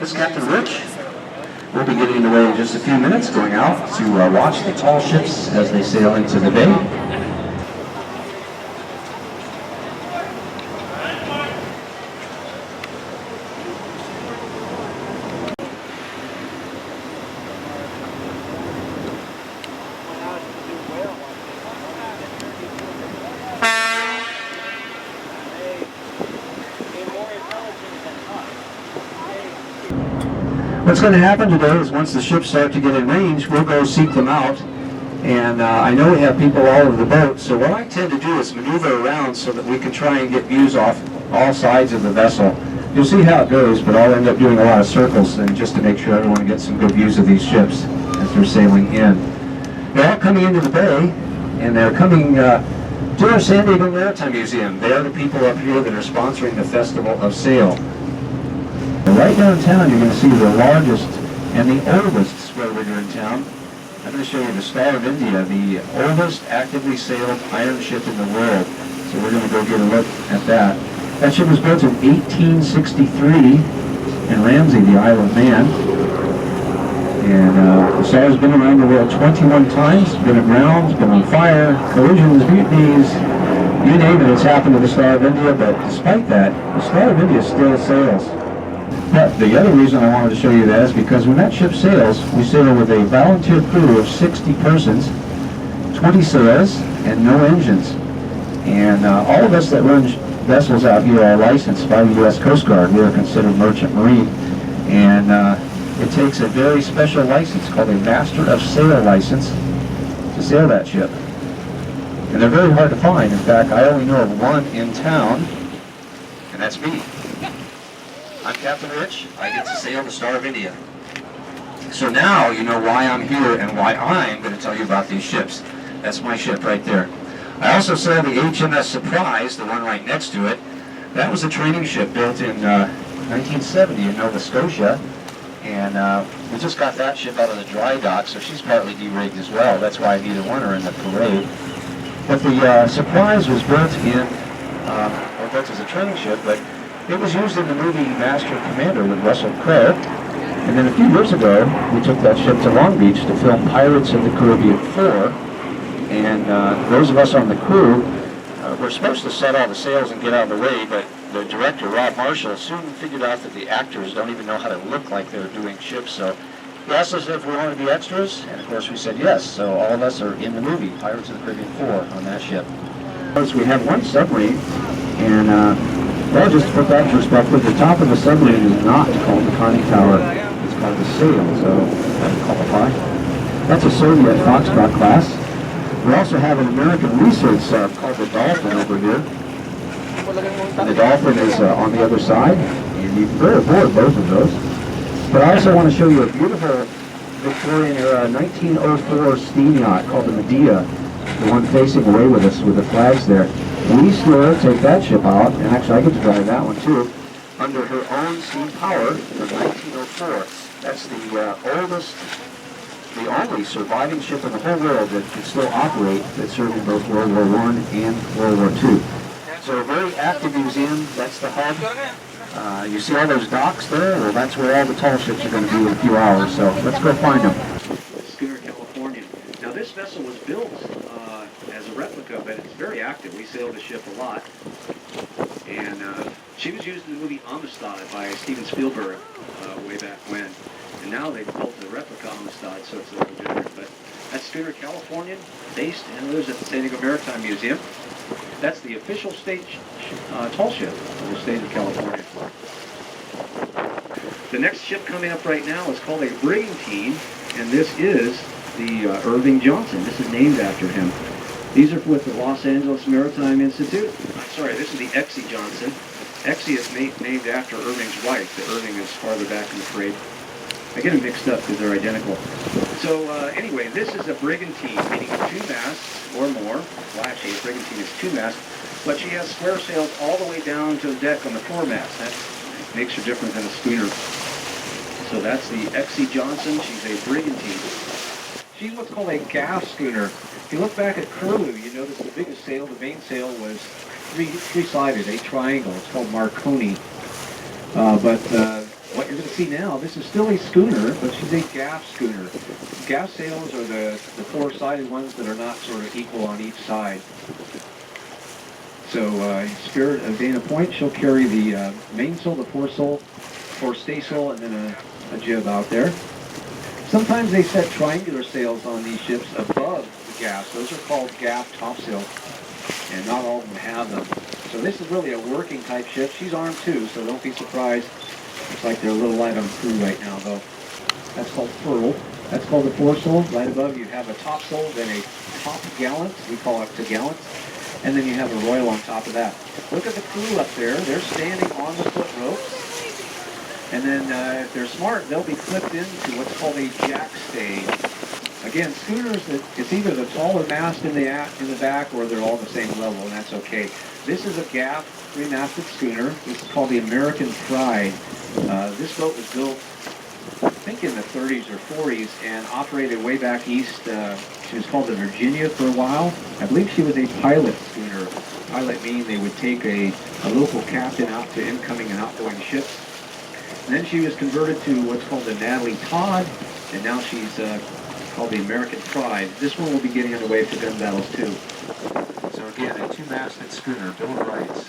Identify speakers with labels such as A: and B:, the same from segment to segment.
A: This is Captain Rich. We'll be getting away in just a few minutes, going out to watch the tall ships as they sail into the bay. What's going to happen today is once the ships start to get in range, we'll go seek them out. And I know we have people all over the boat, so what I tend to do is maneuver around so that we can try and get views off all sides of the vessel. You'll see how it goes, but I'll end up doing a lot of circles and just to make sure everyone gets some good views of these ships as they're sailing in. They're all coming into the bay, and they're coming to our San Diego Maritime Museum. They are the people up here that are sponsoring the Festival of Sail. Right downtown, you're going to see the largest and the oldest square rigger in town. I'm going to show you the Star of India, the oldest actively sailed iron ship in the world. So we're going to go get a look at that. That ship was built in 1863 in Ramsey, the Isle of Man. And the Star has been around the world 21 times, been aground, been on fire, collisions, mutinies, you name it, it's happened to the Star of India. But despite that, the Star of India still sails. But the other reason I wanted to show you that is because when that ship sails, we sail with a volunteer crew of 60 persons, 20 sails, and no engines. And all of us that run vessels out here are licensed by the U.S. Coast Guard. We are considered merchant marine. And it takes a very special license called a Master of Sail license to sail that ship. And they're very hard to find. In fact, I only know of one in town, and that's me. I'm Captain Rich. I get to sail the Star of India. So now you know why I'm here and why I'm going to tell you about these ships. That's my ship right there. I also sail the HMS Surprise, the one right next to it. That was a training ship built in 1970 in Nova Scotia. And we just got that ship out of the dry dock, so she's partly de-rigged as well. That's why neither one are in the parade. But the Surprise was built built as a training ship, but it was used in the movie Master Commander with Russell Crowe. And then a few years ago, we took that ship to Long Beach to film Pirates of the Caribbean 4. And those of us on the crew were supposed to set all the sails and get out of the way, but the director, Rob Marshall, soon figured out that the actors don't even know how to look like they're doing ships. So he asked us if we wanted to be extras, and of course we said yes. So all of us are in the movie Pirates of the Caribbean 4 on that ship. We have one submarine, and well, just to put that in perspective, the top of the submarine is not called the conning tower, it's called the sail, so that would qualify. That's a Soviet Foxtrot class. We also have an American research sub called the Dolphin over here. And the Dolphin is on the other side, and you can go aboard both of those. But I also want to show you a beautiful Victorian era 1904 steam yacht called the Medea, the one facing away with us with the flags there. We still take that ship out, and actually I get to drive that one too, under her own steam power from 1904. That's the oldest, the only surviving ship in the whole world that can still operate, that served in both World War I and World War II. So a very active museum, that's the hub. You see all those docks there? Well, that's where all the tall ships are going to be in a few hours, so let's go find them.
B: Schooner, California. Now this vessel was built as a replica, but it's very active. We sailed the ship a lot. And she was used in the movie Amistad by Steven Spielberg way back when. And now they've built a replica Amistad, so it's a little different. But that's Schooner, California, based and lives at the San Diego Maritime Museum. That's the official state tall ship of the state of California. The next ship coming up right now is called a brigantine, and this is the Irving Johnson. This is named after him. These are with the Los Angeles Maritime Institute. Sorry, this is the Exie Johnson. Exie is named after Irving's wife. The Irving is farther back in the parade. I get them mixed up because they're identical. So anyway, this is a brigantine, meaning 2 masts or more. Well, actually, a brigantine is 2 masts, but she has square sails all the way down to the deck on the foremast. That makes her different than a schooner. So that's the Exie Johnson. She's a brigantine. She's what's called a gas schooner. If you look back at Curlew, you notice the biggest sail, the main sail, was three-sided, a triangle. It's called Marconi. But what you're going to see now, this is still a schooner, but she's a gaff schooner. Gaff sails are the four-sided ones that are not sort of equal on each side. So Spirit of Dana Point, she'll carry the mainsail, the forestaysail, and then a jib out there. Sometimes they set triangular sails on these ships above the gaffs. Those are called gaff topsail, and not all of them have them. So this is really a working type ship. She's armed too, so don't be surprised. Looks like they're a little light on crew right now, though. That's called furl. That's called the foresail. Right above you have a topsail, then a top gallant. We call it topgallant. And then you have a royal on top of that. Look at the crew up there. They're standing on the foot ropes. And then if they're smart, they'll be clipped into what's called a jackstay. Again, schooners, it's either the taller mast in the back or they're all the same level, and that's okay. This is a gaff three-masted schooner. This is called the American Pride. This boat was built, I think, in the 30s or 40s and operated way back east. She was called the Virginia for a while. I believe she was a pilot schooner. Pilot meaning they would take a local captain out to incoming and outgoing ships. And then she was converted to what's called the Natalie Todd, and now she's called the American Pride. This one will be getting underway for gun battles too. So again, a two-masted schooner, Bill of Rights.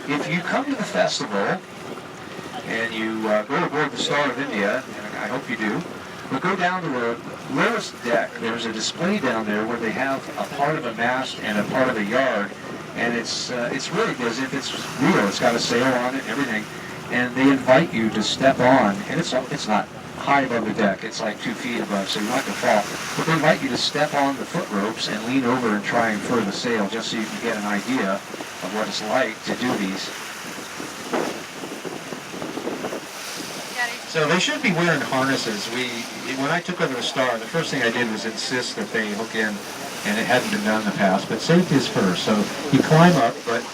B: If you come to the festival and you go aboard the Star of India, and I hope you do, but go down to the lowest deck. There's a display down there where they have a part of a mast and a part of a yard, and it's rigged as if it's real. It's got a sail on it and everything, and they invite you to step on, and it's not high above the deck. It's like 2 feet above, so you're not going to fall. But they invite you to step on the foot ropes and lean over and try and furl the sail, just so you can get an idea of what it's like to do these. So they should be wearing harnesses. When I took over the Star, the first thing I did was insist that they hook in, and it hadn't been done in the past, but safety is first. So you climb up, but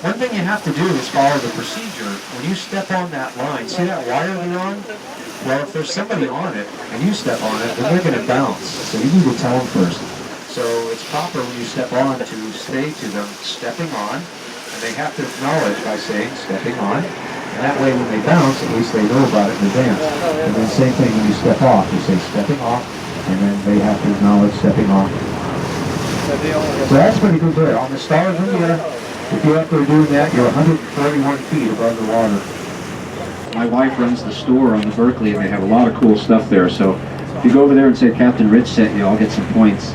B: one thing you have to do is follow the procedure. When you step on that line, see that wire they're on? Well, if there's somebody on it, and you step on it, then they're going to bounce. So you need to tell them first. So it's proper when you step on to say to them, stepping on, and they have to acknowledge by saying, stepping on, and that way when they bounce, at least they know about it in advance. And then same thing when you step off, you say stepping off, and then they have to acknowledge stepping off. So that's pretty good there. On the Star of India, if you're up there doing that, you're 141 feet above the water. My wife runs the store on the Berkeley, and they have a lot of cool stuff there, so if you go over there and say Captain Rich sent you, I'll get some points.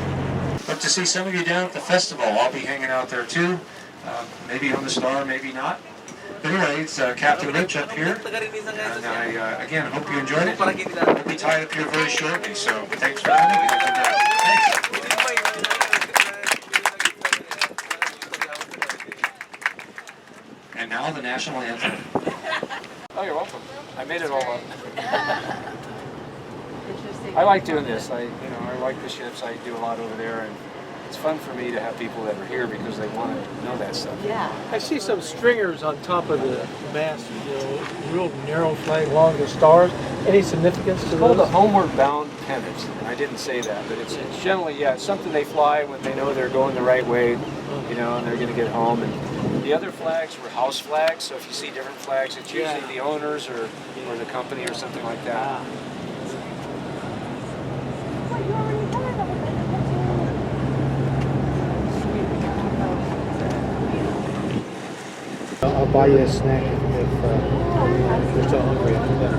B: Hope to see some of you down at the festival. I'll be hanging out there too. Maybe on the Star, maybe not. But anyway, it's Captain Rich up here, and I, again, hope you enjoyed it. We'll be tied up here very shortly, so thanks for coming. Thanks. And now the national anthem.
C: Oh, you're welcome. I made it all up. I like doing this. I like the ships. I do a lot over there, and it's fun for me to have people that are here because they want to know that stuff.
D: Yeah.
E: I see some stringers on top of the mast, real narrow flag along the stars. Any significance to
C: It's called
E: those?
C: the homeward bound pennant. I didn't say that, but it's generally, yeah, it's something they fly when they know they're going the right way, and they're going to get home. And the other flags were house flags, so if you see different flags, it's usually the owners or the company or something like that.
E: I'll buy you a snack if you're still hungry after that.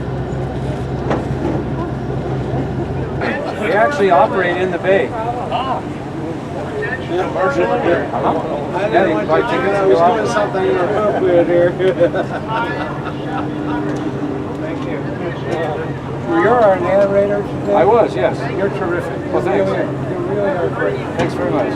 C: We actually operate in the bay.
E: commercial here.
C: I
E: I
C: didn't
E: didn't want
C: buy
E: you to think
C: tickets
E: I
C: to
E: was
C: go out.
E: doing something inappropriate here. Thank you. You're our narrator today.
C: I was, yes.
E: You're terrific.
C: Well, thanks.
E: You really are great.
C: Thanks very much.